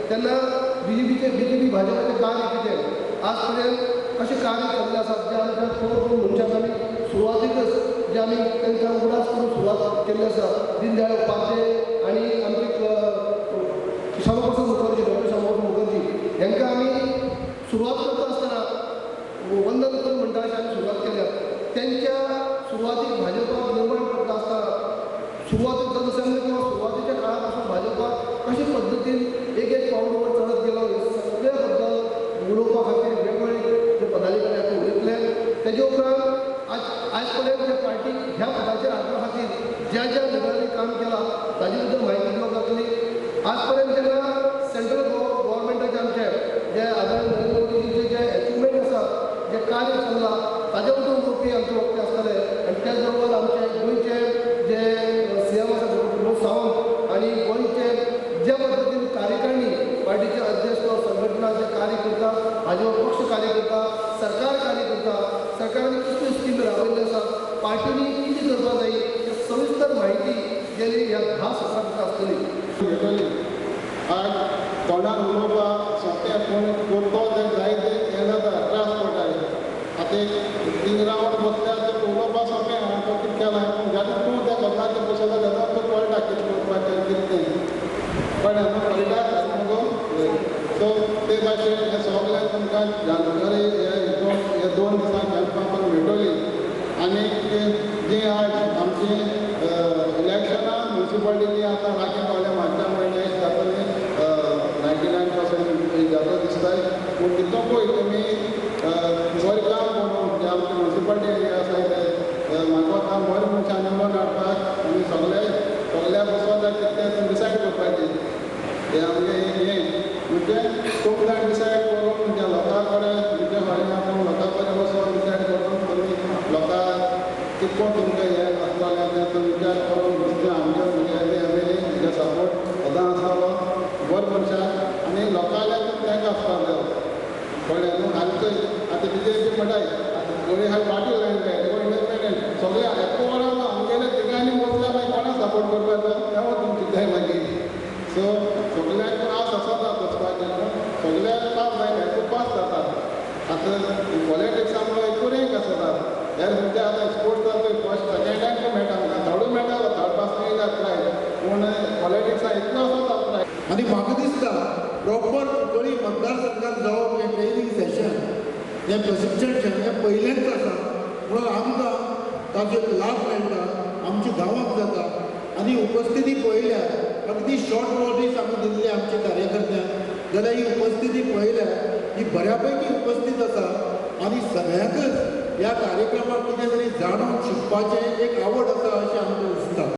तेन्ना BJP भाजपाचें कार्य कितें आज पर्यंत अशें कार्य केल्लें आसा जें आमकां कोण मनशाक आमी सुरवातीकच जे आमी तांकां उडास करून सुरवात केल्ली आसा दीनदयाळ उपाध्याय आनी आमचे श्यामाप्रसाद मुखर्जी डॉक्टर श्यामाप्रसाद मुखर्जी हांकां आमी सुरवात करता आसतना वंदन करून म्हणटा अशें आमी सुरवात केल्या त्यांच्या सुरवातीक भाजपाक निर्माण करता आसतना सुरवातीक जाता आसतना किंवा सुरवातीच्या काळा पासून भाजपाक कशे पद्दतीन एक पावल वर चडत गेलो हे सगळे बद्दल उलोवपा खातीर वेगवेगळे जे पदाधिकारी आतां उलयतले तेजे उपरांत आज पर्यंत जे पार्टी ह्या पदाचेर हाडपा खातीर ज्या ज्या लिडरांनी काम केलां ताजे बद्दल म्हायती दिवप जातली आज पर्यंत जेन्ना सेंट्रल गव्हर्मेंटाचे आमचे जे आदरणीय नरेंद्र मोदीचे जे अचिवमेंट आसा जे कार्य चल्लां ताजे बद्दल उलोवपी आमचे वक्ते आसतले आनी त्याच बरोबर आमचे गोंयचे जे CM आसा डॉक्टर प्रमोद सावंत आनी गोंयचे ज्या पद्दतीन कार्यकारिणी पार्टीचे अध्यक्ष वा संघटना जे कार्य करता भाजप पक्ष कार्य करता सरकार कार्य करता सरकारान कितल्यो स्कीम राबयल्ल्यो आसा पार्टीनी कितें करपा जाय हे सविस्तर म्हायती गेली ह्या 10 सत्रांत आसतली आज तोंडार उलोवपा सोंपें पूण तो जर जायते हें जाता त्रास पडटा आतां 3 रावंड बसल्यार तर उलोवपा सोंपें हांवें तो कितें केलां पूण जेन्ना तूं त्या गजालीचेर बसयता तेन्ना तुका कळटा कितें करपाचें कितें कळ्ळें न्हू कळटा मुगो सो ते भाशेन हें सगळें तुमकां जानकारी हे 2 दिसां कॅम्पाक मेळटली आनी जी आज आमची इलेक्शनां म्युनिसिपालिटी आतां लागीं पावल्या म्हाज्या म्हयन्याक जातली 99% जाता दिसताय पूण तितून पळय तुमी बरें काम करून जे आमची म्युनिसिपालिटी आसा ते म्हाका काम बरें मनशां निवडून हाडपाक आनी सगळ्या बसोन जाय तितलें डिसायड करपाचें हें आमगे हें म्हणजे तुमकां डिसायड करून म्हणजे लोकां कडेन म्हणजे फाल्यां आपूण लोकां कडेन बसोन डिसायड करून तुमी लोकां कितको तुमकां हें आसतलें तें तो विचार करून बसचें आमगे म्हणजे एमएलए हेजे सपोर्ट सदां आसतालो बरें मनशाक आनी लोकांले तांकां आसतालो कळ्ळें न्हू आमचो आतां BJP म्हणटाय गोंय हांव पार्टी लायले इंडिपेंडंट सगळे एकू वरान आमगेले तिगांनी बसल्या मागीर कोणाक सपोर्ट करपाचो तेव्हा तुमची जाय मागीर सो सगळ्यांक त्रास आसता बसपाचें सगळ्यांक पास जायना एकू पास जातात आतां पॉलिटिक्सान एकू रँक आसता हेर म्हणजे आतां स्पोर्ट्स जाता फर्स्ट सेकंडाक मेळटा आमकां थर्ड मेळटा थर्ड पास नाही जाता प्रायज पूण पॉलिटिक्सान इतलो आसता प्रायज आनी म्हाका दिसता प्रॉपर गोंय मतदारसंघात जावप हें ट्रेनिंग सेशन हें प्रशिक्षण हें पयलेंच आसा म्हणून आमकां ताचो लाभ मेळटा आमच्या गांवांत जाता आनी उपस्थिती पळयल्यार अगदी शॉर्ट नोटीस आमी दिल्ली आमच्या कार्यकर्त्यांक जाल्यार ही उपस्थिती पळयल्यार ही बऱ्यापैकी उपस्थित आसा आनी सगळ्यांकच ह्या कार्यक्रमाक कितें तरी जाणून शिकपाचें एक आवड आसा अशें आमकां